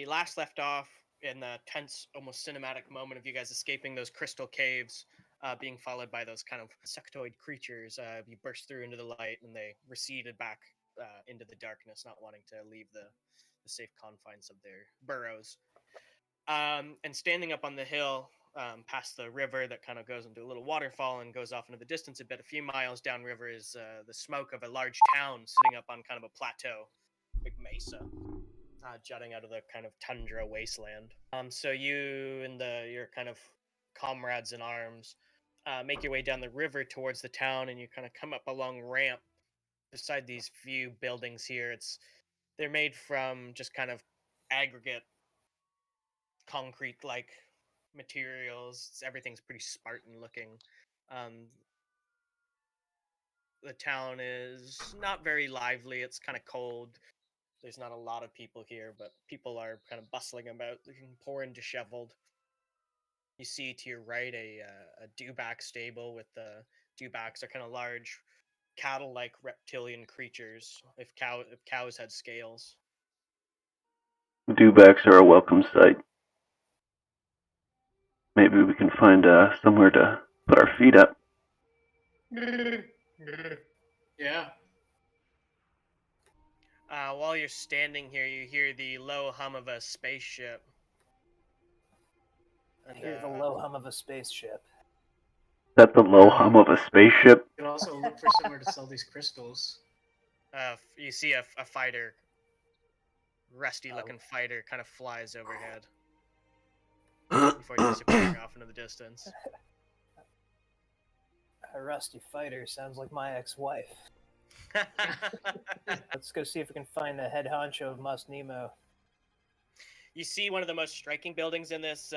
last left off in the tense, almost cinematic moment of you guys escaping those crystal caves, being followed by those kind of insectoid creatures. You burst through into the light, and they receded back into the darkness, not wanting to leave the safe confines of their burrows. And standing up on the hill, past the river that kind of goes into a little waterfall and goes off into the distance a bit, a few miles downriver is the smoke of a large town sitting up on kind of a plateau, big mesa, jutting out of the kind of tundra wasteland. So you and your kind of comrades in arms make your way down the river towards the town, and you kind of come up a long ramp beside these few buildings here. They're made from just kind of aggregate concrete like materials. Everything's pretty Spartan looking. Um, the town is not very lively. It's kind of cold. There's not a lot of people here, but people are kind of bustling about, looking poor and disheveled. You see to your right a dewback stable with the dewbacks are kind of large cattle-like reptilian creatures. If cows had scales. Dewbacks are a welcome sight. Maybe we can find somewhere to put our feet up. Yeah. While you're standing here, you hear the low hum of a spaceship. I hear the low hum of a spaceship. Is that the low hum of a spaceship? You can also look for somewhere to sell these crystals. You see a fighter, rusty-looking fighter, kind of flies overhead before disappearing off into the distance. A rusty fighter sounds like my ex-wife. Let's go see if we can find the head honcho of Mos Nemo. You see one of the most striking buildings in this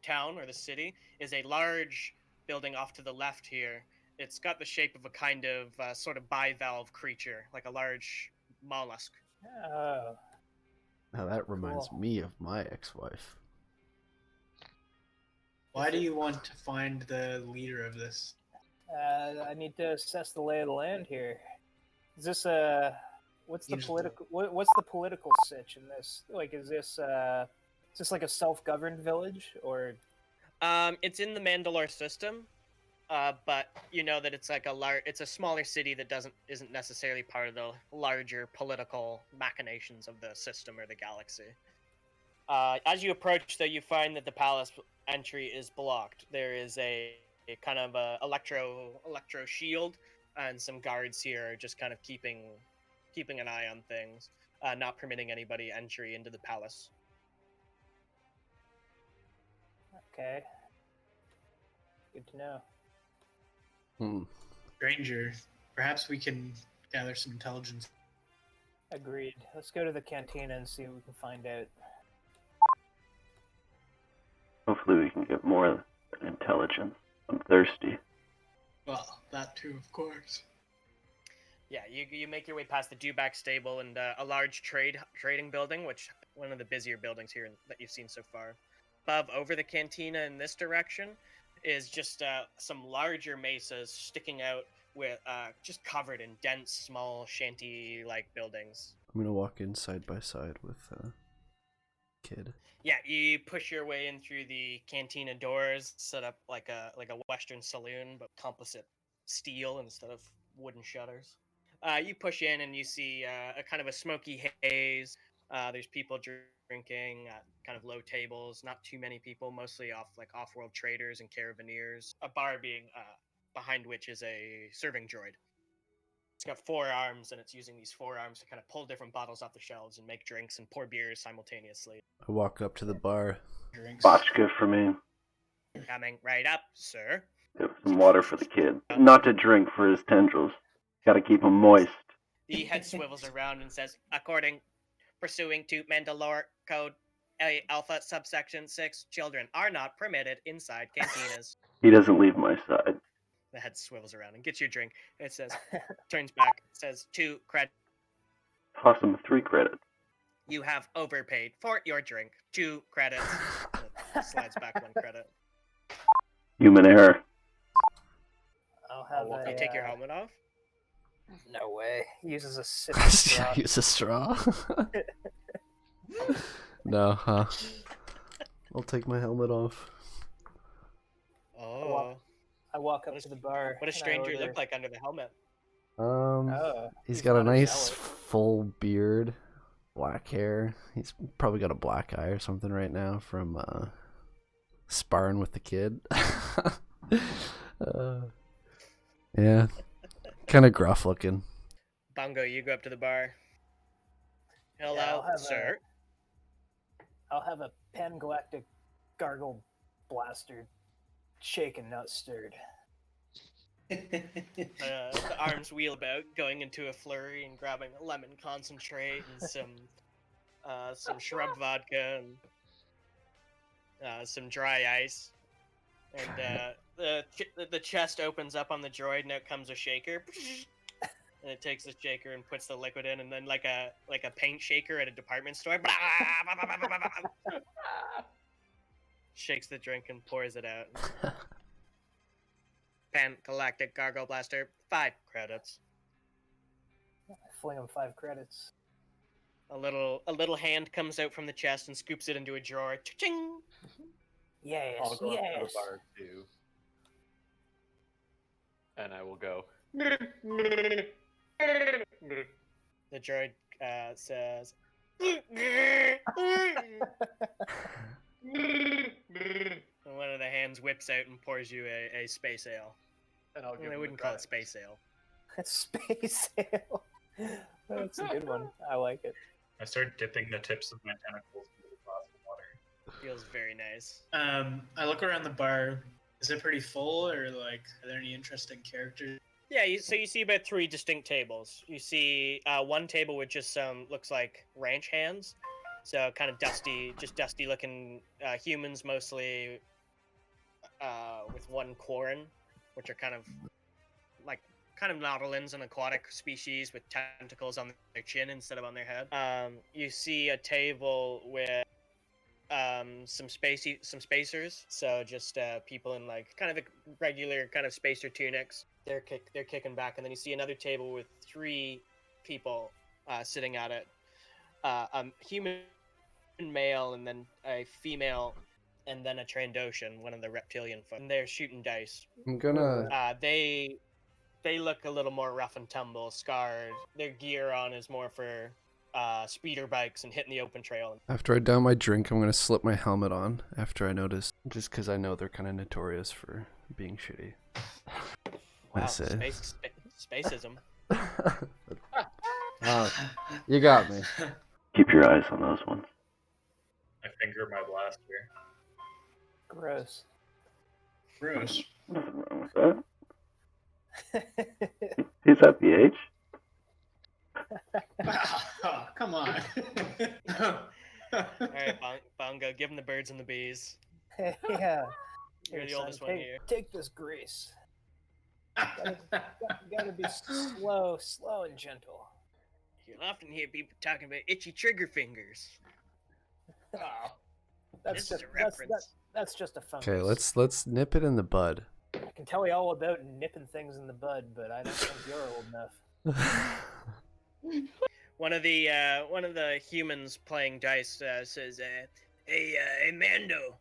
town or the city is a large building off to the left here. It's got the shape of a kind of sort of bivalve creature, like a large mollusk. Oh. Now that reminds me of my ex-wife. Why do you want to find the leader of this? I need to assess the lay of the land here. Is this what's the political sitch in this? Like, is this like a self-governed village, or? It's in the Mandalore system, but you know that it's like it's a smaller city that isn't necessarily part of the larger political machinations of the system or the galaxy. As you approach, though, you find that the palace entry is blocked. There is a kind of a electro shield, and some guards here are just kind of keeping an eye on things, not permitting anybody entry into the palace. Okay. Good to know. Stranger, perhaps we can gather some intelligence. Agreed. Let's go to the cantina and see what we can find out. Hopefully we can get more intelligence. I'm thirsty. Well, that too, of course. Yeah, you make your way past the dewback stable and a large trading building, which one of the busier buildings here that you've seen so far. Above, over the cantina in this direction, is just some larger mesas sticking out with just covered in dense, small, shanty-like buildings. I'm gonna walk in side by side with Kid. Yeah, you push your way in through the cantina doors, set up like a Western saloon, but composite steel instead of wooden shutters. You push in and you see a kind of a smoky haze. There's people drinking at kind of low tables, not too many people, mostly off-world traders and caravaneers. A bar being behind which is a serving droid. It's got 4 arms, and it's using these 4 arms to kind of pull different bottles off the shelves and make drinks and pour beers simultaneously. I walk up to the bar. Drinks. Vodka for me. Coming right up, sir. Get some water for the kid. Not to drink for his tendrils. Gotta keep him moist. The head swivels around and says, pursuing to Mandalore Code Alpha subsection 6, children are not permitted inside cantinas. He doesn't leave my side. The head swivels around and gets your drink. It says, turns back, says 2 credits. Toss him 3 credits. You have overpaid for your drink. 2 credits. It slides back 1 credit. Human error. I'll have You take your helmet off? No way. He uses a sip of straw. Use a straw. No, huh? I'll take my helmet off. Oh, I walk up What is- to the bar. what does and I stranger order- look like under the helmet? He's he's got a not a nice zealot. full beard, black hair. He's probably got a black eye or something right now from sparring with the kid. Yeah, kind of gruff looking. Bongo, you go up to the bar. Hello, I'll have sir. I'll have a pan-galactic gargle blaster, shaken, not stirred. The arms wheel about, going into a flurry and grabbing a lemon concentrate and some shrub vodka and some dry ice. And the chest opens up on the droid, and out comes a shaker. And it takes the shaker and puts the liquid in, and then like a paint shaker at a department store, shakes the drink and pours it out. Pan Galactic Gargle Blaster, 5 credits. I fling him 5 credits. A little hand comes out from the chest and scoops it into a drawer. Cha-ching! Yes, I'll go up to the yes. bar too. And I will go. The droid says, and one of the hands whips out and pours you a space ale. And I'll give I him wouldn't the call it credit. space ale. Space ale. That's a good one. I like it. I start dipping the tips of my tentacles into the glass of water. Feels very nice. I look around the bar. Is it pretty full, or like, are there any interesting characters? Yeah, so you see about 3 distinct tables. You see one table with just some, looks like ranch hands. So kind of dusty, just dusty looking humans mostly, with one Quarren, which are kind of nautilins, an aquatic species with tentacles on their chin instead of on their head. You see a table with some spacers, so just people in like kind of a regular kind of spacer tunics. They're kicking back, and then you see another table with 3 people sitting at it. A human male, and then a female, and then a Trandoshan, one of the reptilian folk. And they're shooting dice. I'm gonna. They look a little more rough and tumble, scarred. Their gear on is more for speeder bikes and hitting the open trail. After I down my drink, I'm gonna slip my helmet on. After I notice, just because I know they're kind of notorious for being shitty. Wow, That's it. spacism. You got me. Keep your eyes on those ones. I finger my blaster. Gross. Gross. Nothing wrong with that. He's at the age. Oh, come on. All right, Bongo, give them the birds and the bees. Yeah. You're Here, the son, oldest one here. Take this grease. Gotta be slow and gentle. You'll often hear people talking about itchy trigger fingers. That's This is just, a reference. that's just a fungus. Okay, let's nip it in the bud. I can tell you all about nipping things in the bud, but I don't think you're old enough. One of the humans playing dice says, "Hey, Mando,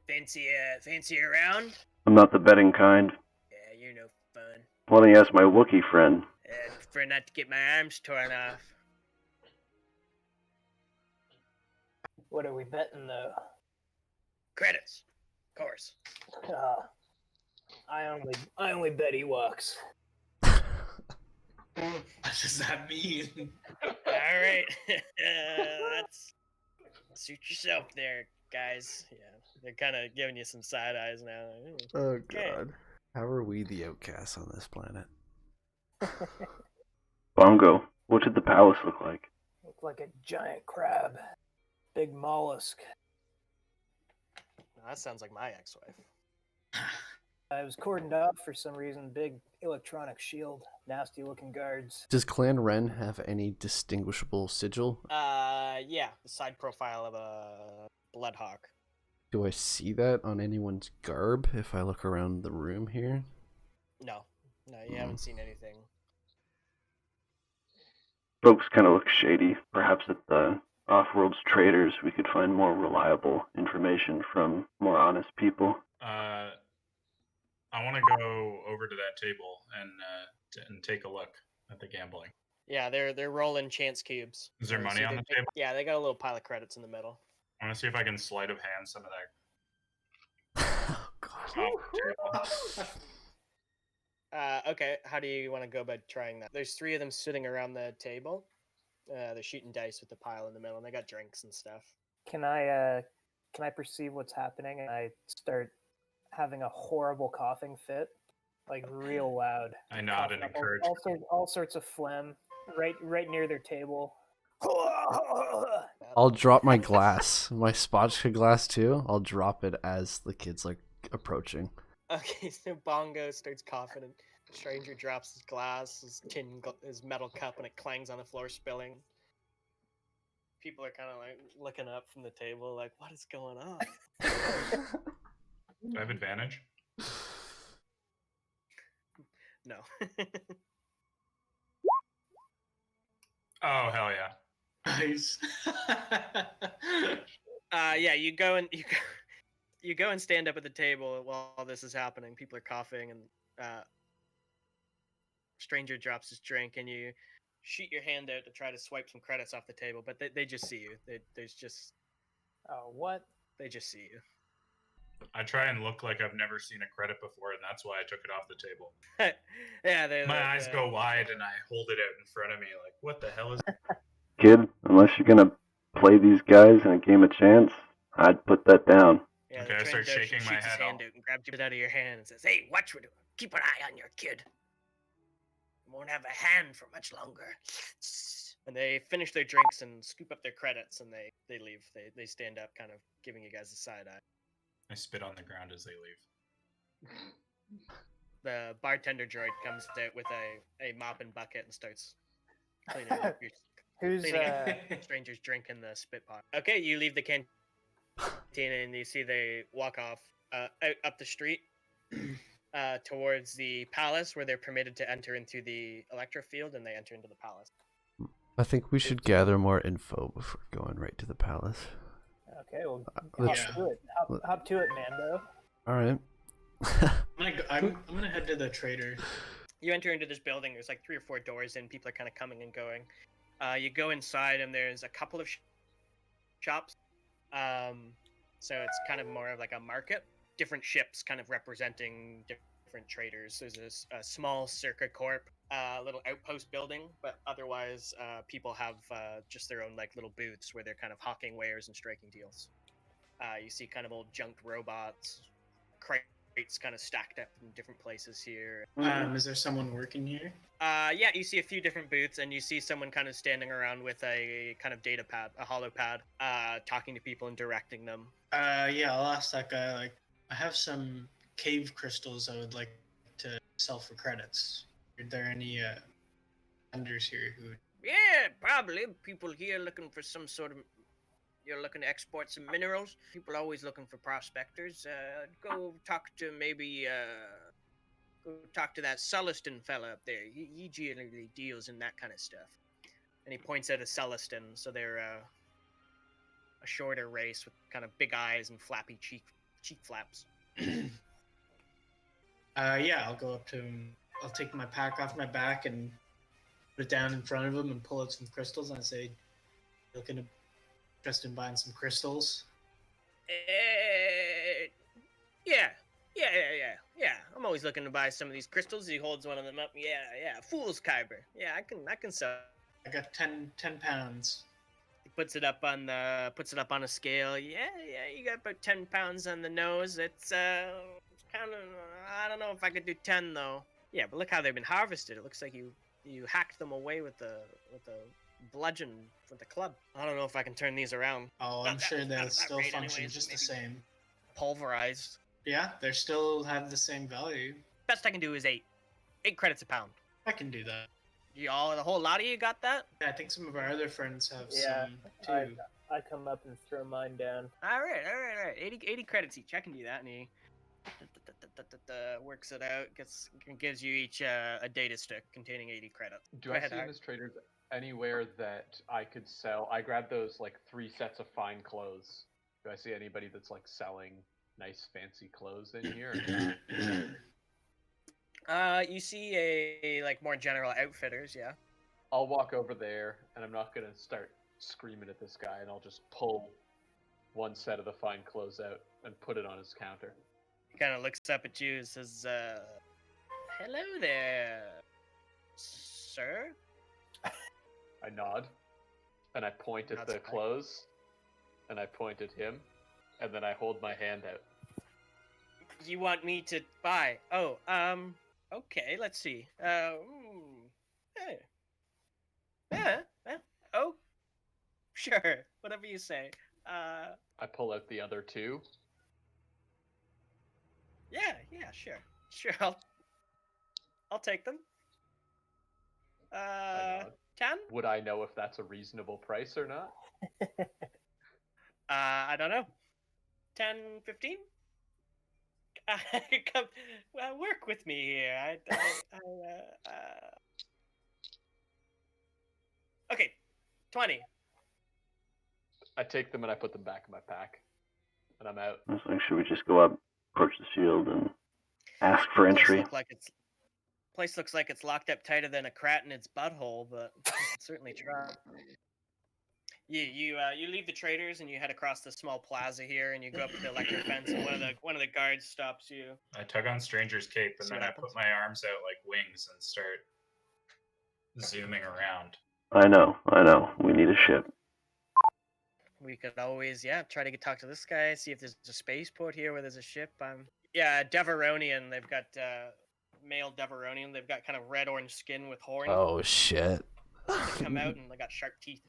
fancy around? I'm not the betting kind. Yeah, you're no fun. Why don't you ask my Wookiee friend? Prefer not to get my arms torn off." What are we betting, though? Credits, of course. I only bet Ewoks. What does that mean? All right, that's suit yourself there, guys. Yeah, they're kind of giving you some side eyes now. Oh Okay. god. How are we the outcasts on this planet? Bongo, what did the palace look like? Look like a giant crab. Big mollusk. That sounds like my ex-wife. I was cordoned off for some reason. Big electronic shield. Nasty looking guards. Does Clan Ren have any distinguishable sigil? Yeah, the side profile of a bloodhawk. Do I see that on anyone's garb if I look around the room here? No, you haven't seen anything. Folks kind of look shady. Perhaps at the off-world traders, we could find more reliable information from more honest people. I want to go over to that table and take a look at the gambling. Yeah, they're rolling chance cubes. Is there You money see on they- the table? Yeah, they got a little pile of credits in the middle. I want to see if I can sleight of hand some of that Oh god. off the table. Okay, how do you want to go about trying that? There's 3 of them sitting around the table. They're shooting dice with the pile in the middle, and they got drinks and stuff. Can I perceive what's happening? And I start having a horrible coughing fit, like real loud. I nod Coughing and up encourage. all sorts of phlegm, right near their table. I'll drop my glass, my spotchka glass too. I'll drop it as the kid's like approaching. Okay, so Bongo starts coughing, and Stranger drops his glass, his metal cup, and it clangs on the floor, spilling. People are kind of like looking up from the table, like, "What is going on?" Do I have advantage? No. Oh hell yeah! Nice. Yeah, you go and you go and stand up at the table while this is happening. People are coughing, and Stranger drops his drink, and you shoot your hand out to try to swipe some credits off the table, but they just see you. There's just Oh, what? they just see you. I try and look like I've never seen a credit before, and that's why I took it off the table. Yeah, My eyes go wide, and I hold it out in front of me, like, what the hell is? Kid, unless you're gonna play these guys in a game of chance, I'd put that down. Yeah, Okay, the I start trained shaking shoots my his head hand off. out and grabs it out of your hand and says, "Hey, watch what you're doing. Keep an eye on your kid. Won't have a hand for much longer." And they finish their drinks and scoop up their credits, and they leave. They stand up, kind of giving you guys a side eye. I spit on the ground as they leave. The bartender droid comes out with a mop and bucket and starts cleaning up your Who's cleaning up Stranger's drink in the spit pot. Okay, you leave the canteen and you see they walk off out up the street towards the palace, where they're permitted to enter into the electro field, and they enter into the palace. I think we should gather more info before going right to the palace. Okay, well, let's- hop to it. Hop to it, Mando. All right. I'm gonna head to the trader. You enter into this building. There's like 3 or 4 doors, and people are kind of coming and going. You go inside, and there's a couple of shops. So it's kind of more of like a market. Different ships kind of representing different traders. There's a small Circa Corp, little outpost building, but otherwise people have just their own like little booths where they're kind of hawking wares and striking deals. You see kind of old junked robots, crates kind of stacked up in different places here. Is there someone working here? Yeah, you see a few different booths, and you see someone kind of standing around with a kind of data pad, a holo pad, talking to people and directing them. Yeah, I'll ask that guy. Like, I have some cave crystals I would like to sell for credits. Are there any vendors here who? Yeah, probably. People here looking for some sort of. You're looking to export some minerals. People are always looking for prospectors. Go talk to maybe. Go talk to that Celestin fella up there. He generally deals in that kind of stuff. And he points out a Celestin, so they're a shorter race with kind of big eyes and flappy cheek flaps. Yeah, I'll go up to him. I'll take my pack off my back and put it down in front of him and pull out some crystals. And I say, "Looking to interested in buying some crystals?" Yeah. I'm always looking to buy some of these crystals. He holds one of them up. Yeah. Fool's Kyber. Yeah, I can sell. I got 10 pounds. He puts it up on a scale. Yeah, you got about 10 pounds on the nose. It's kind of, I don't know if I could do 10 though. Yeah, but look how they've been harvested. It looks like you hacked them away with the bludgeon with the club. I don't know if I can turn these around. Oh, I'm sure they'll not still great function anyways, just the maybe. same. Pulverized. Yeah, they still have the same value. Best I can do is 8 credits a pound. I can do that. Y'all, the whole lot of you got that? Yeah, I think some of our other friends have Yeah, some too. I come up and throw mine down. All right. 80 credits each. I can do that. And he works it out. Gives you each a data stick containing 80 credits. Do Go I ahead, see in Hart. this trader's anywhere that I could sell? I grabbed those like 3 sets of fine clothes. Do I see anybody that's like selling nice fancy clothes in here? You see a like more general outfitters, yeah. I'll walk over there, and I'm not gonna start screaming at this guy, and I'll just pull one set of the fine clothes out and put it on his counter. He kind of looks up at you and says, "Hello there, sir." I nod, and I point at Nods the back. clothes, and I point at him, and then I hold my hand out. You want me to buy? Oh, okay. Let's see. Yeah, oh, sure. Whatever you say. I pull out the other 2. Yeah, sure. I'll take them. I nod. 10? Would I know if that's a reasonable price or not? I don't know. 10, 15? Come, work with me here. Okay, 20. I take them and I put them back in my pack, and I'm out. I was like, should we just go up, approach the shield, and ask for entry? Place looks like it's locked up tighter than a rat in its butthole, but we can certainly try. You leave the traders and you head across the small plaza here, and you go up to the electric fence, and one of the guards stops you. I tug on Stranger's cape and See then what I happens? put my arms out like wings and start zooming around. I know. We need a ship. We could always, try to talk to this guy, see if there's a spaceport here where there's a ship. Deveronian. They've got male Deveronian. They've got kind of red-orange skin with horns. Oh shit. They come out and they got sharp teeth.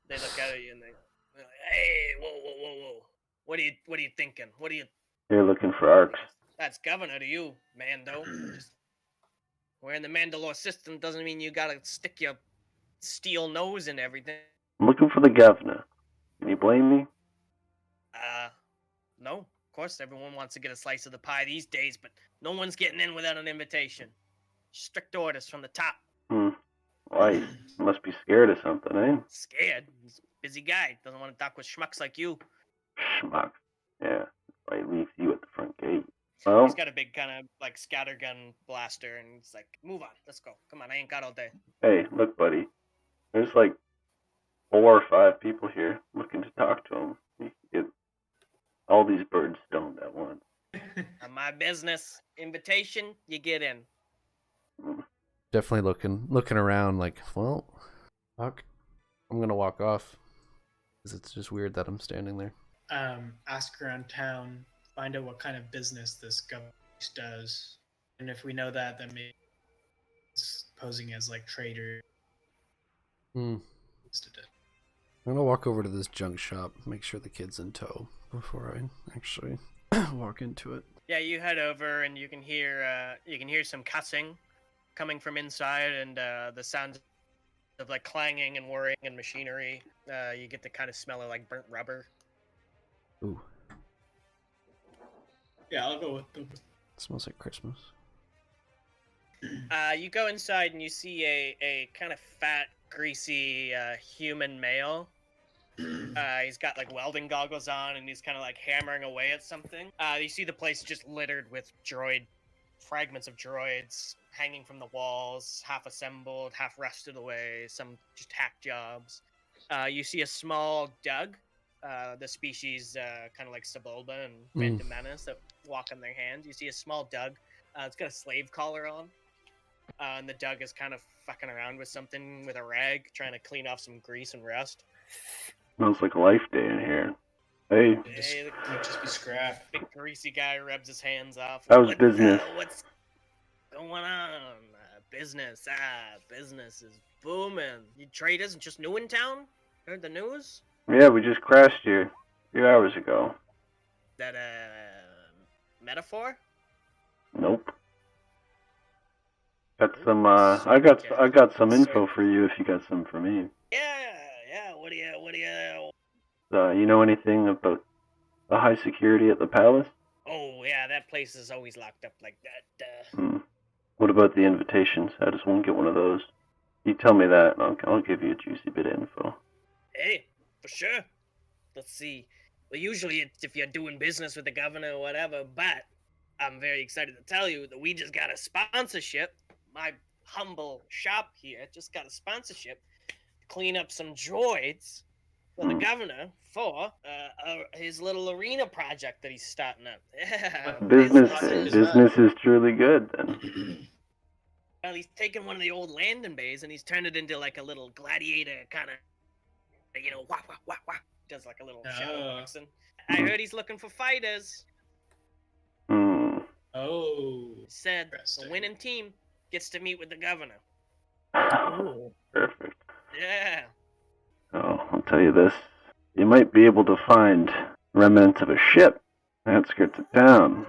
They look at you and they're like, "Hey, whoa! What are you thinking? What are you?" You're looking for arcs. That's governor to you, Mando. Just wearing the Mandalore system doesn't mean you gotta stick your steel nose in everything. I'm looking for the governor. Can you blame me? No. Of course, everyone wants to get a slice of the pie these days, but no one's getting in without an invitation. Strict orders from the top. Why? You must be scared of something, eh? Scared? He's a busy guy. Doesn't want to talk with schmucks like you. Schmuck. Yeah. Why he leaves you at the front gate. Well, He's got a big kind of like scattergun blaster, and he's like, "Move on, let's go. Come on, I ain't got all day." hey, look, buddy. There's like 4 or 5 people here looking to talk to him. You can get all these birds stoned at once. On my business. Invitation, you get in. Definitely looking around like, well, fuck. I'm gonna walk off. Because it's just weird that I'm standing there. Ask around town, find out what kind of business this government does. And if we know that, then maybe it's posing as like trader. Listed it. I'm gonna walk over to this junk shop, make sure the kid's in tow before I actually walk into it. Yeah, you head over and you can hear some cussing coming from inside, and the sounds of like clanging and whirring and machinery. You get the kind of smell of like burnt rubber. Ooh, Yeah, I'll go with them. it smells like Christmas. You go inside and you see a kind of fat, greasy human male. He's got like welding goggles on and he's kind of like hammering away at something. You see the place just littered with fragments of droids hanging from the walls, half assembled, half rusted away, some just hack jobs. You see a small Doug, the species kind of like Sebulba and Phantom Menace that walk on their hands. You see a small Doug. It's got a slave collar on. And the Doug is kind of fucking around with something with a rag, trying to clean off some grease and rust. Smells like a life day in here. Hey, Hey, Might just be scrap. big greasy guy rubs his hands off. How's business? What's going on? Business is booming. You traders just new in town? Heard the news? yeah, we just crashed here a few hours ago. That metaphor? Nope. Got some. I got some info for you if you got some for me. Yeah. What do you? You know anything about the high security at the palace? Oh yeah, that place is always locked up like that. What about the invitations? How does one get one of those? You tell me that, and I'll give you a juicy bit of info. Hey, for sure. Let's see. Well, usually it's if you're doing business with the governor or whatever, but I'm very excited to tell you that we just got a sponsorship. My humble shop here just got a sponsorship to clean up some droids for the governor for his little arena project that he's starting up. Yeah, Business is truly good then. Well, he's taken one of the old landing bays and he's turned it into like a little gladiator kind of, wah wah wah wah. Does like a little shadow boxing. I heard he's looking for fighters. Oh. Said the winning team gets to meet with the governor. Perfect. Yeah. Oh, I'll tell you this. You might be able to find remnants of a ship that skirts it down.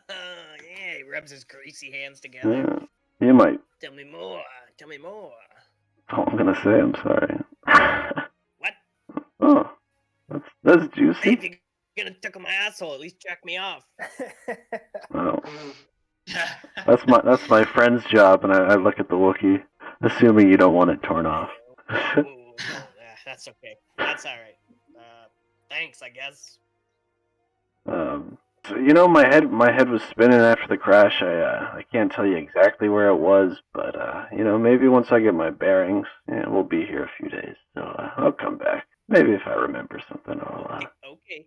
Yeah, he rubs his greasy hands together. Yeah, you might. Tell me more. Tell me more. That's all I'm gonna say. I'm sorry. What? Oh, that's juicy. Hey, if you're gonna tickle my asshole, at least jack me off. Oh. That's my friend's job, and I look at the Wookiee, assuming you don't want it torn off. Ooh, that's okay. That's all right. Thanks, I guess. So my head was spinning after the crash. I can't tell you exactly where it was, but maybe once I get my bearings, we'll be here a few days. So I'll come back. Maybe if I remember something, I'll. Okay.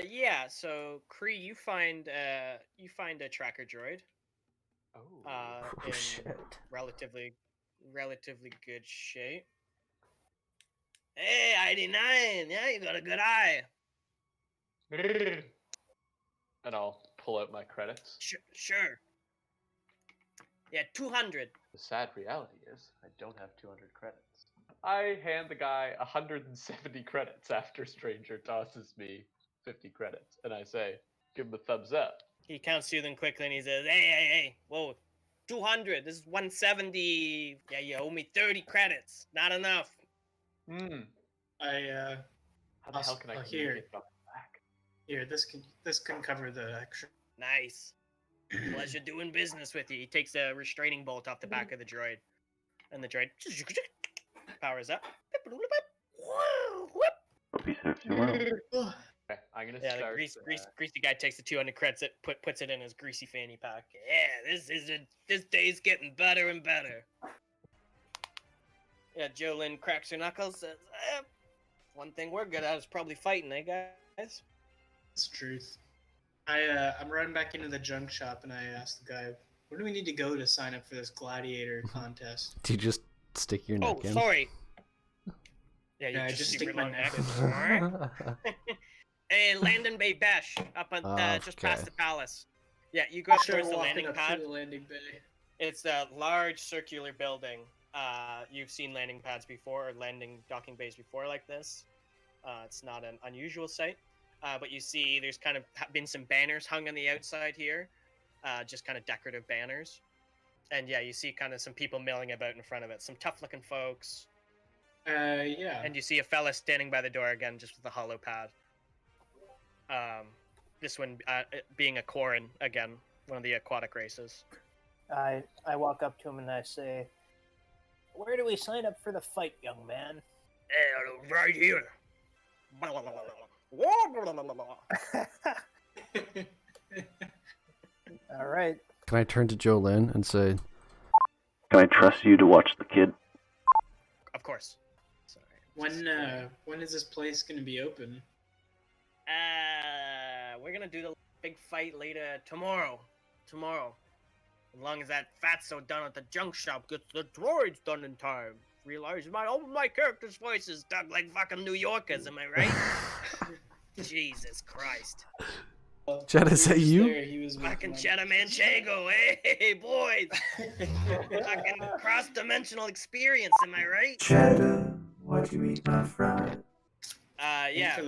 Yeah. So Kree, you find a tracker droid. In shit. relatively good shape. Hey, ID9. Yeah, you got a good eye. And I'll pull out my credits. Sure. Yeah, 200. The sad reality is, I don't have 200 credits. I hand the guy 170 credits after Stranger tosses me 50 credits, and I say, give him a thumbs up. He counts you then quickly and he says, hey, whoa, 200. This is 170. Yeah, you owe me 30 credits. Not enough. How the hell can I here? It back? Here, this can cover the extra. Nice. Pleasure doing business with you. He takes a restraining bolt off the back of the droid. And the droid powers up. Hope he serves you well. Okay, I'm gonna Yeah, start. the greasy guy takes the 200 credits, puts it in his greasy fanny pack. Yeah, this day's getting better and better. Yeah, Jolyn cracks her knuckles. Says, one thing we're good at is probably fighting, eh, guys? It's the truth. I'm running back into the junk shop and I asked the guy, where do we need to go to sign up for this gladiator contest? Do you just stick your neck in? Oh, sorry. Yeah, Yeah, I just stick my neck in. Hey, Landon Bay Bash, up on just past the palace. Yeah, you go up towards the landing pad. The landing bay. It's a large circular building. You've seen landing pads before, or docking bays before like this. It's not an unusual sight. But you see there's kind of been some banners hung on the outside here. Just kind of decorative banners. And yeah, you see kind of some people milling about in front of it. Some tough-looking folks. Yeah. And you see a fella standing by the door again, just with a hollow pad. This one being a Koran again, one of the aquatic races. I walk up to him and I say, "Where do we sign up for the fight, young man?" Right here. All right. Can I turn to Jolyn and say, can I trust you to watch the kid? Of course. Sorry. When is this place gonna be open? We're gonna do the big fight later tomorrow. As long as that fatso done at the junk shop gets the droids done in time. Realize all my character's voices dug like fucking New Yorkers, am I right? Jesus Christ. Jed, is that you? He was Fucking Cheddar Manchego, hey boys! Fucking cross-dimensional experience, am I right? Cheddar, what you eat, my friend? Yeah.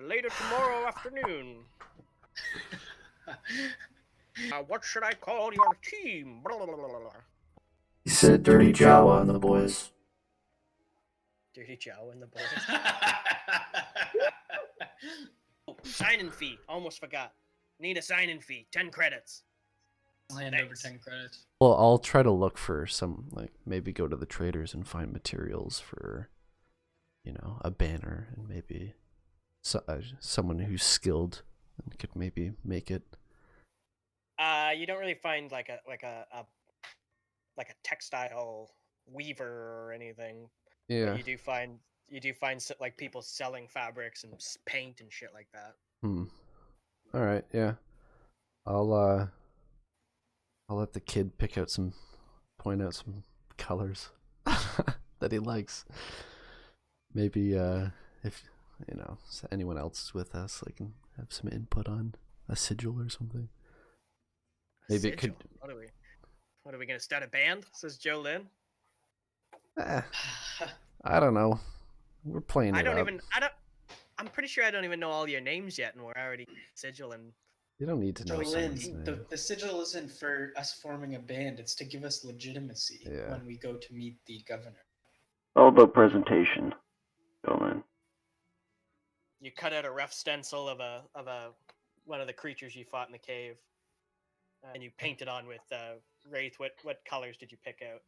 Later tomorrow afternoon. What should I call your team? He said Dirty Jawa and the boys. Dirty Joe and the boys. Oh, sign-in fee. Almost forgot. Need a sign-in fee. 10 credits. I'll hand over Thanks. 10 credits. Well, I'll try to look for some, like, maybe go to the traders and find materials for, a banner, and maybe someone who's skilled and could maybe make it. You don't really find like a textile weaver or anything, but Yeah. you do find like people selling fabrics and paint and shit like that. All right. Yeah. I'll let the kid point out some colors that he likes. Maybe if anyone else is with us, I can have some input on a sigil or something. Maybe it could. What are we gonna start a band? Says Joe Lynn. I don't know. We're playing it up. I'm pretty sure I don't even know all your names yet, and we're already sigil and. You don't need to know Jolene, someone's name. the sigil isn't for us forming a band. It's to give us legitimacy when we go to meet the governor. All about presentation, Jolene. You cut out a rough stencil of one of the creatures you fought in the cave, and you paint it on with Wraith. What colors did you pick out?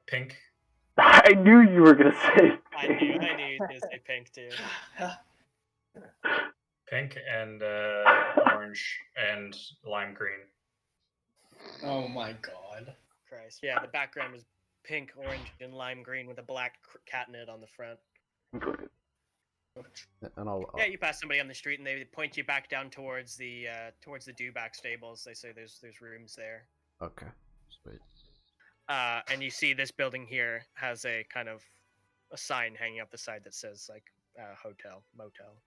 Pink. I knew you were gonna say I pink. knew you were gonna say pink too. Pink and orange and lime green. Oh my god. Christ. Yeah, the background was pink, orange, and lime green with a black catnip on the front. Good. And I'll Yeah, you pass somebody on the street and they point you back down towards the dewback stables. They say there's rooms there. Okay. Sweet. And you see this building here has a kind of a sign hanging up the side that says like hotel, motel.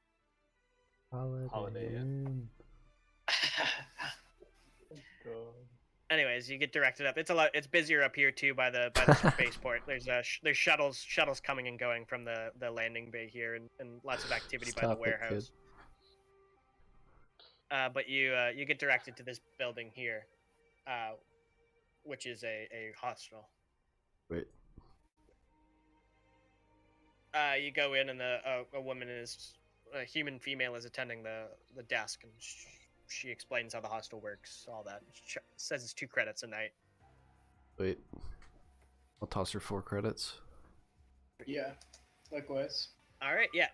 Holiday Inn. Anyways, you get directed up. It's busier up here too by the spaceport. There's shuttles coming and going from the landing bay here, and lots of activity by the warehouse. But you get directed to this building here, which is a hostel. Wait. You go in, and a human female is attending the desk, and she explains how the hostel works, all that. She says it's 2 credits a night. Wait. I'll toss her 4 credits. Yeah, likewise. All right, yeah.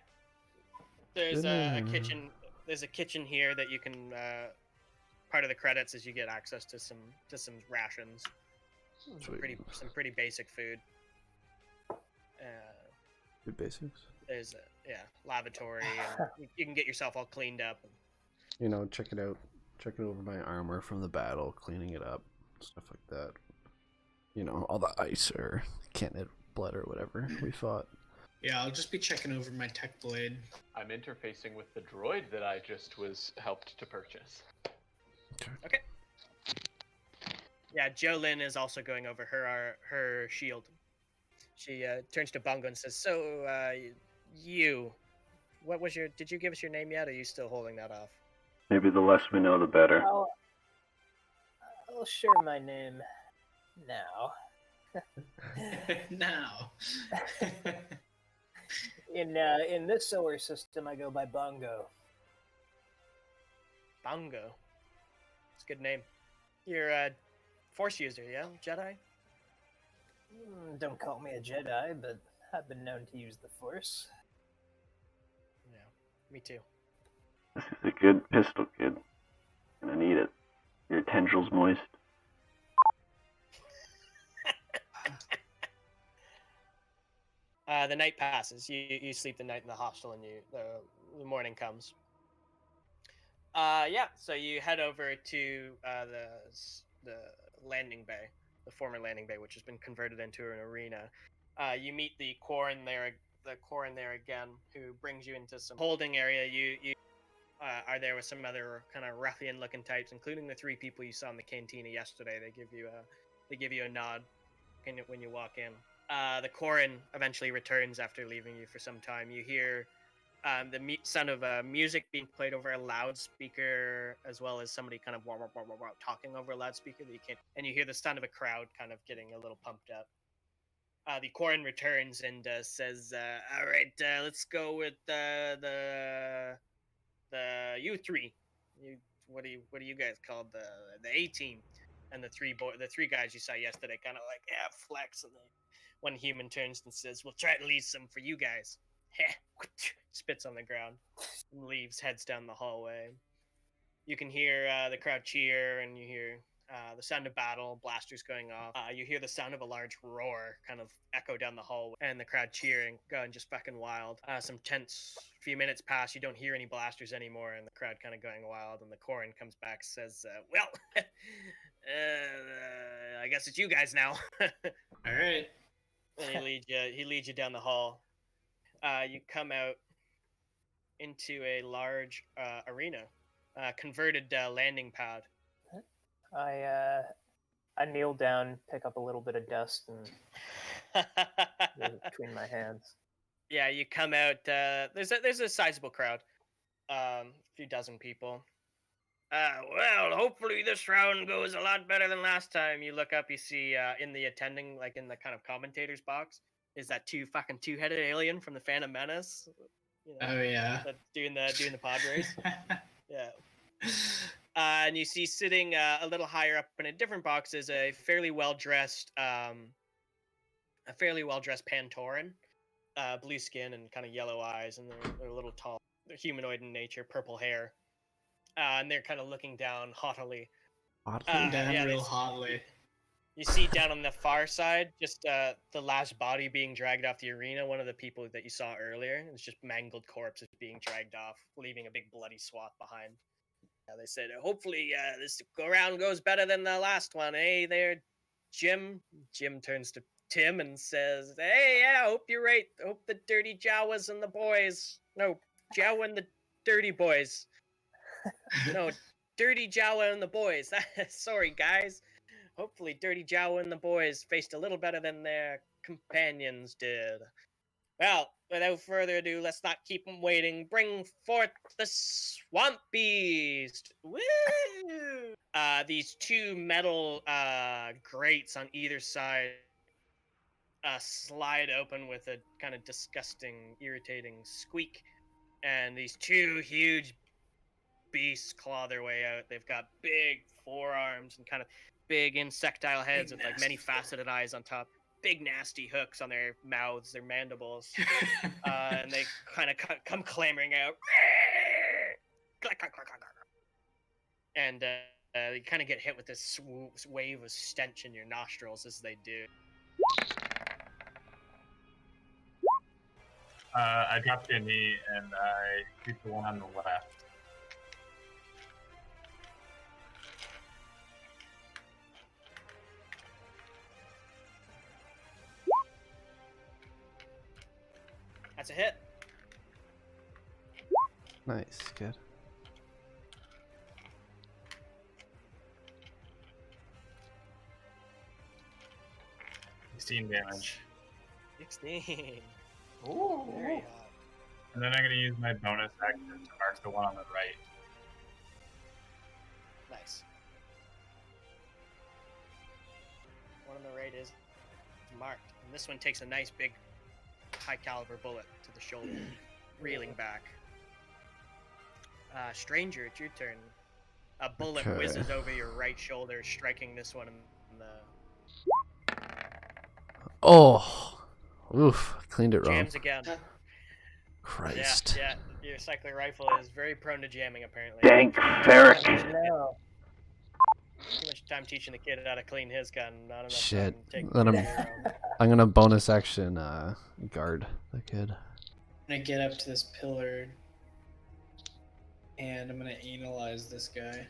There's a kitchen. There's a kitchen here that you can. Part of the credits is you get access to some rations, some pretty basic food. Good basics. There's lavatory, and you can get yourself all cleaned up. Check it out. Check it over my armor from the battle, cleaning it up, stuff like that. All the ice or canned blood or whatever we fought. Yeah, I'll just be checking over my tech blade. I'm interfacing with the droid that I just was helped to purchase. Okay. Yeah, Jolene is also going over her shield. She turns to Bungo and says, "So, did you give us your name yet, or are you still holding that off?" Maybe the less we know, the better. I'll share my name now. Now. In this solar system, I go by Bungo. Bungo. It's a good name. You're a Force user, yeah? Jedi? Don't call me a Jedi, but I've been known to use the Force. Yeah, me too. This is a good pistol, kid. Gonna need it. Your tendrils moist. The night passes. You sleep the night in the hostel, and the morning comes. So you head over to the landing bay, the former landing bay, which has been converted into an arena. You meet the Quarren there again, who brings you into some holding area. You are there with some other kind of ruffian-looking types, including the 3 people you saw in the cantina yesterday. They give you a nod when you walk in. The Quarren eventually returns after leaving you for some time. You hear the sound of music being played over a loudspeaker, as well as somebody kind of talking over a loudspeaker that you can't. And you hear the sound of a crowd kind of getting a little pumped up. The Quarren returns and says, "All right, let's go with the you 3. what do you guys called the A team? And the three guys you saw yesterday kind of like flex, and one human turns and says, "We'll try to leave some for you guys." Spits on the ground and leaves, heads down the hallway. You can hear the crowd cheer, and you hear the sound of battle, blasters going off. You hear the sound of a large roar kind of echo down the hallway, and the crowd cheering, going just fucking wild. Some tense few minutes pass, you don't hear any blasters anymore, and the crowd kind of going wild, and the Corin comes back, says, well, I guess it's you guys now. All right. And he leads you down the hall. You come out into a large arena, converted landing pad. I kneel down, pick up a little bit of dust, and between my hands. Yeah, you come out. There's a sizable crowd, a few dozen people. Well, hopefully this round goes a lot better than last time. You look up, you see in the attending, like in the kind of commentators box, is that two-headed alien from the Phantom Menace. You know, Oh yeah. that's doing the pod race. Yeah. And you see sitting a little higher up in a different box is a fairly well dressed Pantoran, blue skin and kind of yellow eyes, and they're a little tall. They're humanoid in nature, purple hair, and they're kind of looking down haughtily. Down real hotly. You see down on the far side, just the last body being dragged off the arena. One of the people that you saw earlier, it's just mangled corpses being dragged off, leaving a big bloody swath behind. They said, hopefully this go-round goes better than the last one. Hey there, Jim. Jim turns to Tim and says, hey, yeah, hope you're right. Hope the dirty Jawas and the boys. No, Jawa and the dirty boys. No, dirty Jawa and the boys. Sorry, guys. Hopefully Dirty Jawa and the boys faced a little better than their companions did. Well, without further ado, let's not keep them waiting. Bring forth the Swamp Beast! Woo! These two metal grates on either side slide open with a kind of disgusting, irritating squeak. And these two huge beasts claw their way out. They've got big forearms and kind of big insectile heads with like many faceted eyes on top. Big nasty hooks on their mouths, their mandibles, and they kind of come clamoring out, and you kind of get hit with this wave of stench in your nostrils as they do. I dropped a knee and I shoot the one on the left. That's a hit. Nice, good. Damage. 16. Ooh. Very hot. And then I'm going to use my bonus action to mark the one on the right. Nice. One on the right is marked, and this one takes a nice big high caliber bullet to the shoulder, reeling back. Stranger, it's your turn. A bullet Okay. whizzes over your right shoulder, striking this one in the Oh, oof! I cleaned it wrong. jams again. Christ. Yeah, your cycler rifle is very prone to jamming, apparently. Dank ferret. No. Too much time teaching the kid how to clean his gun, not enough Shit. time taking Then care of your own. I'm gonna bonus action guard the kid. I'm gonna get up to this pillar, and I'm gonna analyze this guy.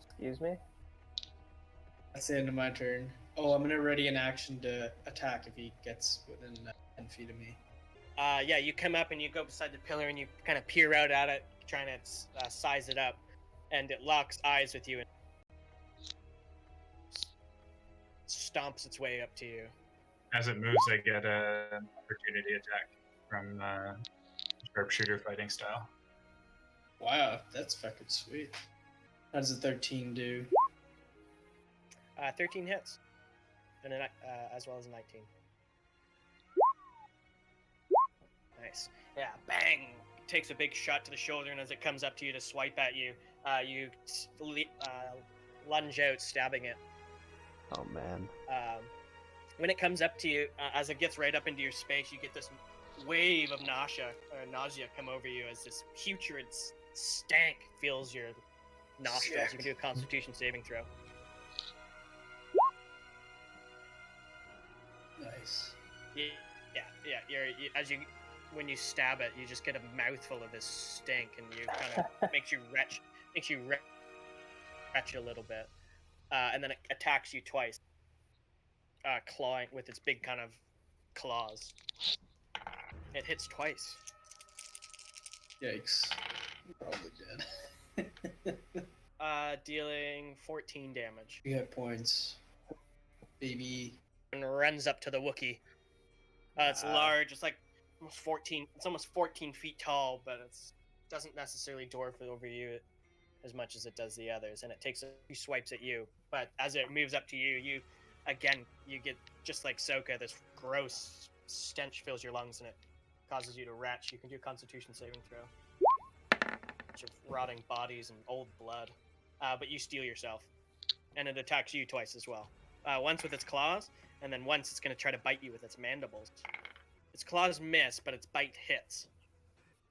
Excuse me? That's the end of my turn. Oh, I'm gonna ready an action to attack if he gets within 10 feet of me. Yeah, you come up and you go beside the pillar and you kind of peer out at it, trying to size it up, and it locks eyes with you and stomps its way up to you. As it moves, I get an opportunity attack from sharpshooter fighting style. Wow, that's fucking sweet. How does a 13 do? 13 hits, and as well as a 19. Nice. Yeah, bang! takes a big shot to the shoulder, and as it comes up to you to swipe at you, you lunge out, stabbing it. Oh man. When it comes up to you, as it gets right up into your space, you get this wave of nausea come over you as this putrid stank fills your nostrils. You can do a Constitution saving throw. Nice. When you stab it, you just get a mouthful of this stink, and you kind of makes you retch a little bit, and then it attacks you twice, clawing with its big kind of claws. It hits twice. Yikes. I'm probably dead. Dealing 14 damage. 3 hit points. Baby. And runs up to the Wookiee. It's large. It's like almost 14. It's almost 14 feet tall, but it doesn't necessarily dwarf over you as much as it does the others. And it takes a few swipes at you. But as it moves up to you, you get, just like Soka, this gross stench fills your lungs, and it causes you to retch. You can do a Constitution saving throw. Bunch of rotting bodies and old blood. But you steel yourself. And it attacks you twice as well. Once with its claws, and then once it's going to try to bite you with its mandibles. Its claws miss, but its bite hits.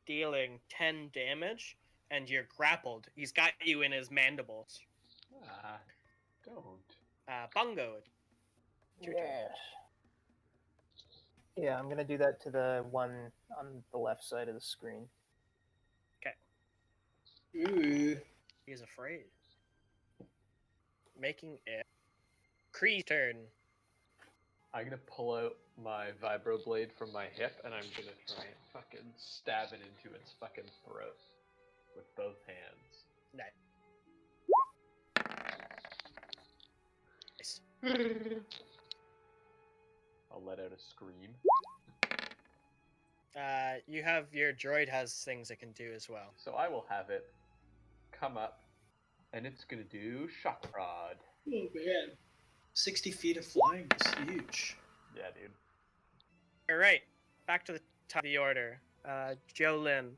Dealing 10 damage, and you're grappled. He's got you in his mandibles. Don't. Bungo. Yes. Yeah, I'm gonna do that to the one on the left side of the screen. Ooh. He is afraid. Making it Kree's turn. I'm gonna pull out my vibroblade from my hip, and I'm gonna try and fucking stab it into its fucking throat with both hands. Nice. I'll let out a scream. Your droid has things it can do as well. So I will have it come up, and it's gonna do shock rod. Oh man. 60 feet of flying is huge. Yeah, dude. All right, back to the top of the order. Jolyn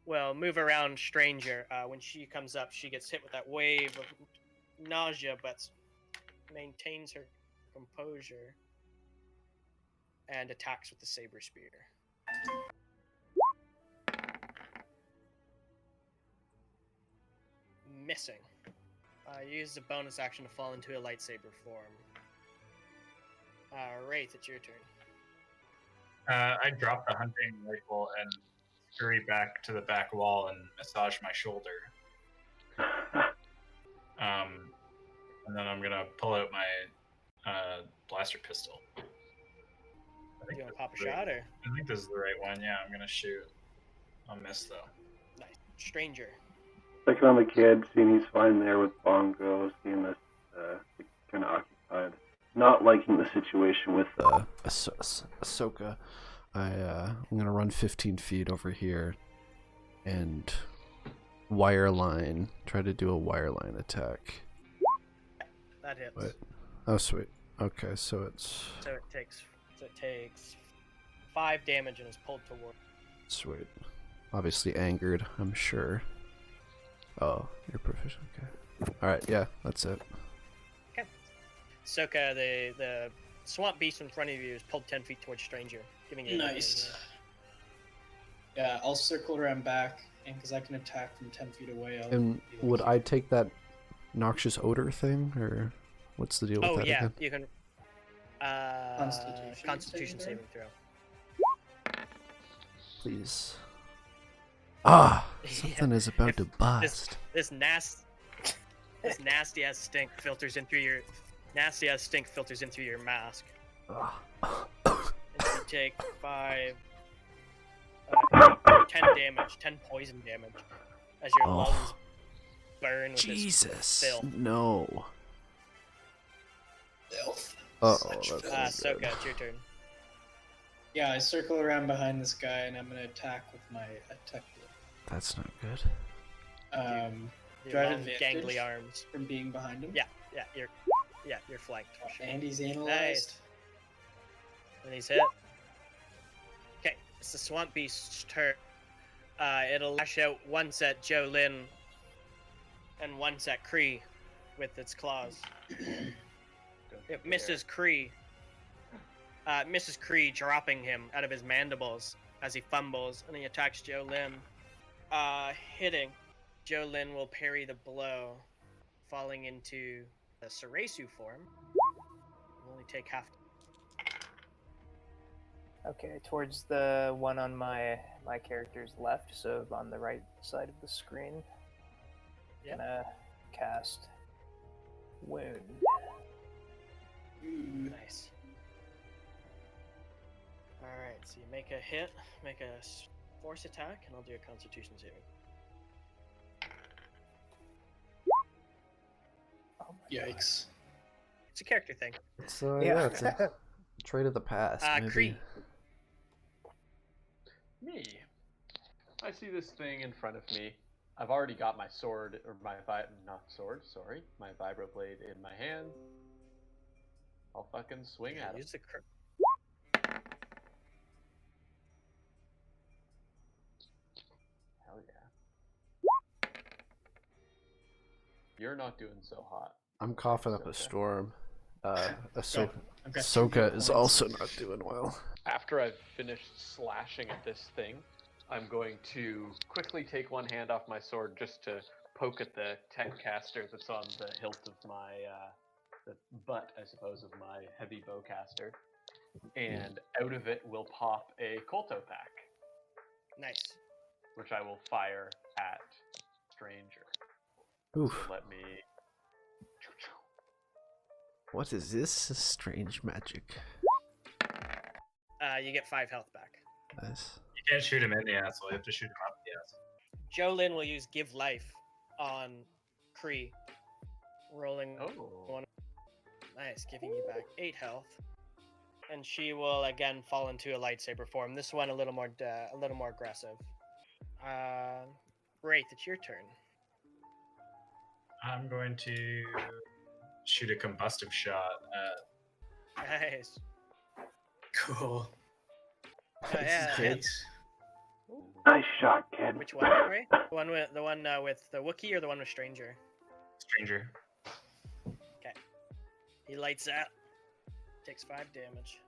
will move around Stranger. When she comes up, she gets hit with that wave of nausea, but maintains her composure and attacks with the saber spear. Missing. Use the bonus action to fall into a lightsaber form. Wraith, it's your turn. I drop the hunting rifle and scurry back to the back wall and massage my shoulder. And then I'm gonna pull out my blaster pistol. You want to pop a shot, or? I think this is the right one. Yeah, I'm gonna shoot. I'll miss though. Nice. Stranger. Checking on the kid, seeing he's fine there with Bongo, seeing this kind of occupied. Not liking the situation with Ahsoka. I'm gonna run 15 feet over here and try to do a wireline attack. That hits. Wait. Oh, sweet. Okay, so it takes 5 damage and is pulled toward. Sweet. Obviously angered, I'm sure. Oh, you're proficient. Okay. All right. Yeah, that's it. Okay. Soka, the swamp beast in front of you is pulled 10 feet towards Stranger, giving you. Nice. Yeah, I'll circle around back, and because I can attack from 10 feet away. And would I take that noxious odor thing, or what's the deal with that again? You can. Constitution saving throw. Please. Something is about to bust. This nasty ass stink filters in through your mask. And you take 10 damage, 10 poison damage, as your lungs burn with this filth. No. Filth. Soka, it's your turn. Yeah, I circle around behind this guy, and I'm gonna attack with my attack. That's not good. Do I have advantage gangly arms from being behind him? You're flanked. For sure. And he's analyzed. Nice. And he's hit. Okay, It's the Swamp Beast's turn. It'll lash out once at Joe Lin and once at Kree with its claws. It misses Kree. Misses Kree, dropping him out of his mandibles as he fumbles, and he attacks Joe Lin. Hitting. Joe Lin will parry the blow, falling into the Sarasu form. Will only take half. Okay, towards the one on my character's left, so on the right side of the screen. Yep. Gonna cast Wound. Nice. Alright, so you make a hit, make a force attack, and I'll do a Constitution saving. Oh my Yikes. It's a character thing. It's it's a trait of the past. Maybe. Kree. Me. I see this thing in front of me. I've already got my sword, or my my vibroblade in my hand. I'll fucking swing at him. Use the Hell yeah. You're not doing so hot. I'm coughing up a Okay. storm. I've got 2 Ahsoka hit is points. also not doing well. After I've finished slashing at this thing, I'm going to quickly take one hand off my sword just to poke at the tech caster that's on the hilt of my, the butt, I suppose, of my heavy bowcaster. And out of it will pop a Kolto pack, Nice. which I will fire at Stranger. Oof. So let me... What is this strange magic? You get 5 health back. Nice. You can't shoot him in the asshole. You have to shoot him up the asshole. Joe Lin will use Give Life on Kree. Rolling Oh. one. Nice, giving you back 8 health. And she will again fall into a lightsaber form. This one a little more aggressive. Wraith, it's your turn. I'm going to shoot a combustive shot at. Nice. Cool. Yeah, Kid. hits. Nice shot, kid. Which one, Ray? The one with the Wookiee or the one with Stranger? Stranger. He lights that. Takes 5 damage.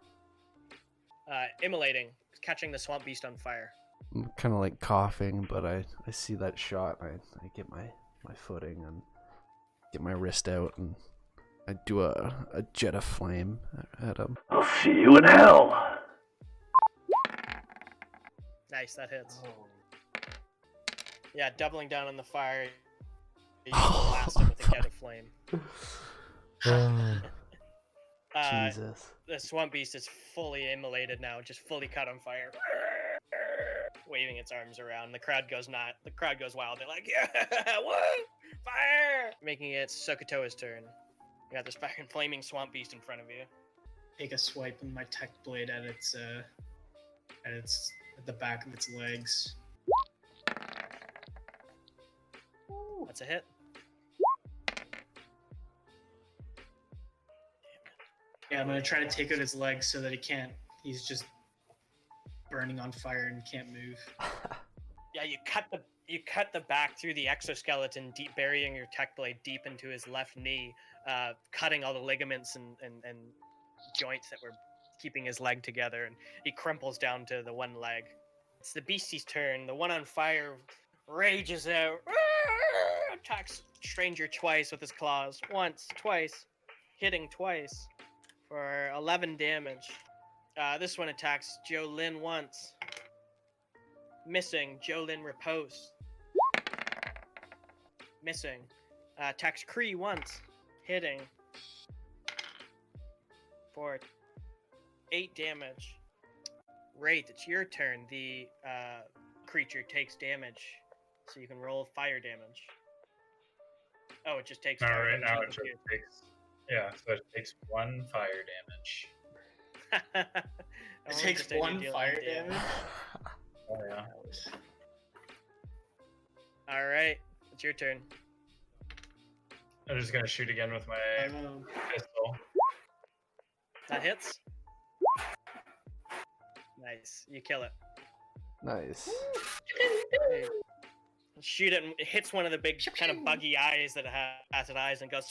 Immolating, catching the swamp beast on fire. I'm kind of like coughing, but I see that shot. I get my footing and get my wrist out, and I do a jet of flame at him. I'll see you in hell. Nice, that hits. Oh. Yeah, doubling down on the fire. You blast him with a jet of flame. Jesus. The swamp beast is fully immolated now, just fully caught on fire. Waving its arms around. The crowd goes wild. They're like, yeah, what? Fire! Making it Sokotoa's turn. You got this fucking flaming swamp beast in front of you. Take a swipe with my tech blade at the back of its legs. That's a hit. Yeah, I'm gonna try to take out his legs so that he's just burning on fire and can't move. Yeah, you cut the back through the exoskeleton, deep burying your tech blade deep into his left knee, cutting all the ligaments and joints that were keeping his leg together, and he crumples down to the one leg. It's the beastie's turn. The one on fire rages out, attacks Stranger twice with his claws. Once, twice, hitting twice for 11 damage. This one attacks Joe Lin once. Missing. Joe Lin riposte. Missing. Attacks Kree once. Hitting. For 8 damage. Wraith, it's your turn. The creature takes damage. So you can roll fire damage. Oh, it just takes fire Alright, now it damage. just takes. Yeah, so it takes 1 fire damage. It takes 1 fire damage. Oh, yeah. Alright, it's your turn. I'm just gonna shoot again with my pistol. That hits. Nice. You kill it. Nice. You shoot it, and it hits one of the big kind of buggy eyes that it has at eyes, and goes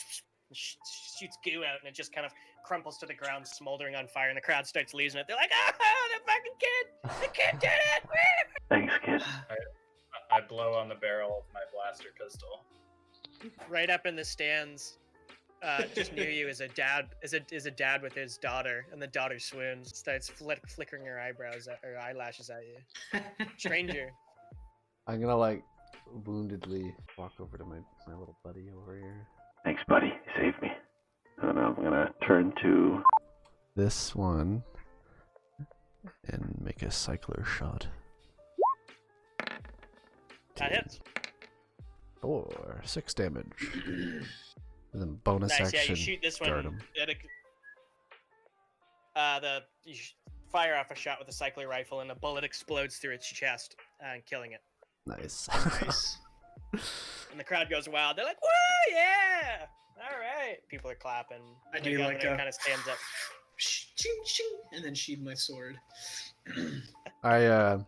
shoots goo out, and it just kind of crumples to the ground, smoldering on fire, and the crowd starts losing it. They're like, "Ah, the fucking kid! The kid did it!" Thanks, kid. I blow on the barrel of my blaster pistol. Right up in the stands, just near you is a dad. Is a dad with his daughter, and the daughter swoons, starts flickering her eyelashes at you. Stranger. I'm gonna like woundedly walk over to my little buddy over here. Thanks, buddy. You saved me. And I'm gonna turn to This one and make a cycler shot. That hits. 6 damage. And then bonus Nice. Yeah, action. you shoot this guard one. him. You fire off a shot with a cycler rifle, and a bullet explodes through its chest, killing it. Nice. Nice. And the crowd goes wild. They're like, "Woo, yeah! All right!" People are clapping. I The do like governor a- kind of stands up. Ching, ching, and then sheathe my sword. I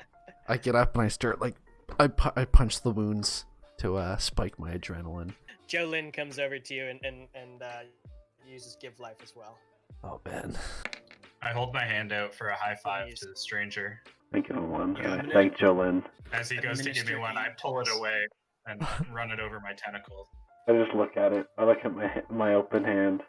get up and I start like I punch the wounds to spike my adrenaline. Jolyn comes over to you and uses give life as well. Oh man. I hold my hand out for a high five Yes. to the stranger. Thank you, one. Yeah, And I thank Jolyn. As he goes to give me Administer one, I healing pull it pulse. away and run it over my tentacles. I just look at it. I look at my open hand,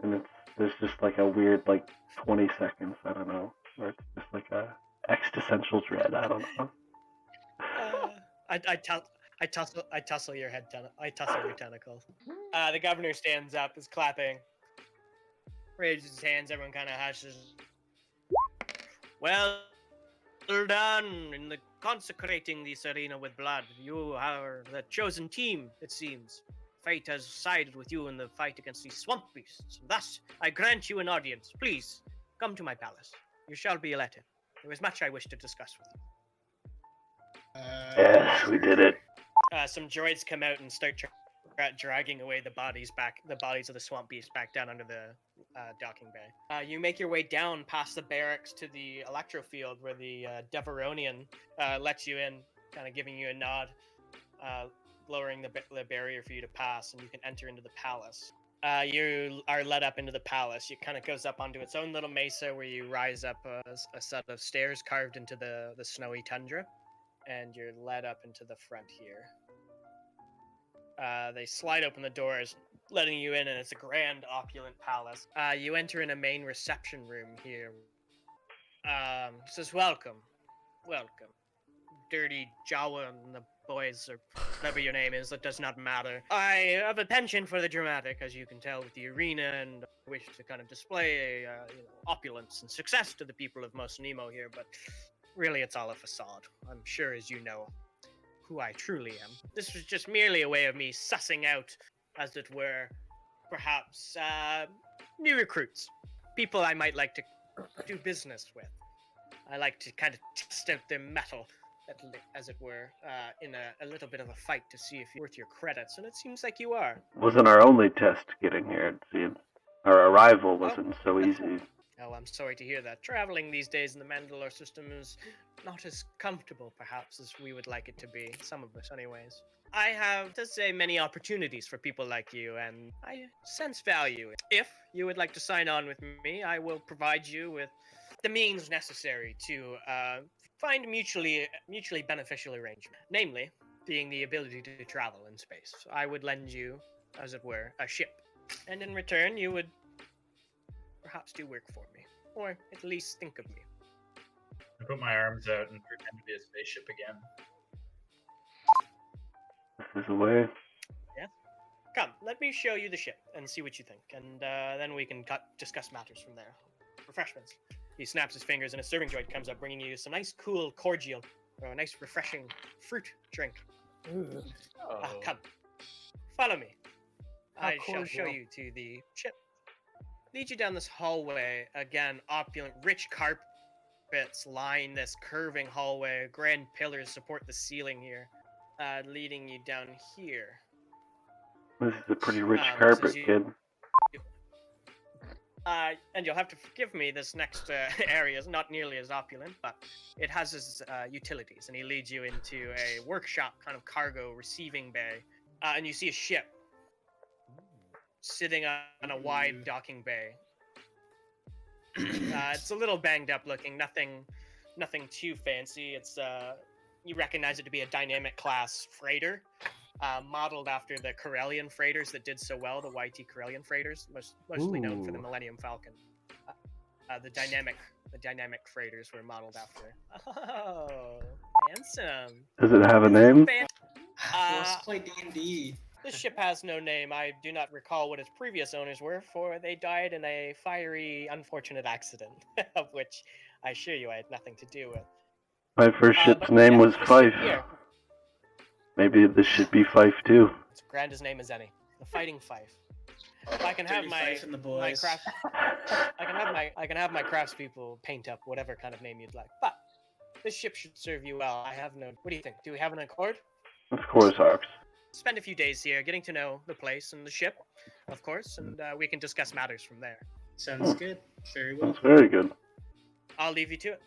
and there's just like a weird 20 seconds. I don't know, where it's just like a existential dread. I don't know. I tussle your head. I tussle your tentacles. The governor stands up, is clapping, raises his hands. Everyone kind of hushes. Well done in the consecrating this arena with blood. You are the chosen team, it seems. Fate has sided with you in the fight against these swamp beasts. Thus, I grant you an audience. Please, come to my palace. You shall be elected. There is much I wish to discuss with you. Yes, we did it. Some droids come out and start dragging away the bodies of the swamp beasts back down under the docking bay. You make your way down past the barracks to the electro field where the Deveronian lets you in, kind of giving you a nod, lowering the barrier for you to pass, and you can enter into the palace. You are led up into the palace. It kind of goes up onto its own little mesa where you rise up a set of stairs carved into the snowy tundra, and you're led up into the front here. They slide open the doors, letting you in, and it's a grand, opulent palace. You enter in a main reception room here. Says, welcome. Dirty Jawa and the boys, or whatever your name is, that does not matter. I have a penchant for the dramatic, as you can tell with the arena, and wish to kind of display opulence and success to the people of Mos Nemo here, but really it's all a facade. I'm sure, as you know, who I truly am. This was just merely a way of me sussing out, as it were, perhaps new recruits, people I might like to do business with. I like to kind of test out their mettle, as it were, in a little bit of a fight to see if you're worth your credits, and it seems like you are. Wasn't our only test getting here, it seems. Our arrival wasn't so easy. Oh, I'm sorry to hear that. Traveling these days in the Mandalore system is not as comfortable, perhaps, as we would like it to be. Some of us, anyways. I have, to say, many opportunities for people like you, and I sense value. If you would like to sign on with me, I will provide you with the means necessary to find mutually beneficial arrangement. Namely, being the ability to travel in space. I would lend you, as it were, a ship. And in return, you would perhaps do work for me, or at least think of me. I put my arms out and pretend to be a spaceship again. This is a way. Come, let me show you the ship and see what you think, and then we can discuss matters from there. Refreshments. He snaps his fingers, and a serving droid comes up, bringing you some nice, cool cordial, or a nice, refreshing fruit drink. Come, follow me. I shall show you to the ship. Lead you down this hallway. Again, opulent, rich carpets line this curving hallway. Grand pillars support the ceiling here, leading you down here. This is a pretty rich carpet, you- kid. And you'll have to forgive me, this next area is not nearly as opulent, but it has its utilities, and he leads you into a workshop kind of cargo receiving bay, and you see a ship sitting on a wide docking bay. It's a little banged up looking, nothing too fancy. It's you recognize it to be a dynamic class freighter, modeled after the Hurion freighters that did so well, the YT Hurion freighters, mostly known for the Ooh. Millennium Falcon. The dynamic freighters were modeled after. Oh, handsome. Does it have a name? Let's play D&D. This ship has no name. I do not recall what its previous owners were, for they died in a fiery, unfortunate accident, of which I assure you I had nothing to do with. My first ship's But name yeah, was this Fife. ship here, Maybe this should be Fife too. it's grand as name as any. The Fighting Fife. If I can have Dirty my Fife and the boys. craft, I can have my craftspeople paint up whatever kind of name you'd like. But this ship should serve you well. I have no. What do you think? Do we have an accord? Of course, Ox. Spend a few days here, getting to know the place and the ship, of course, and we can discuss matters from there. Sounds good. Very well. That's very good. I'll leave you to it.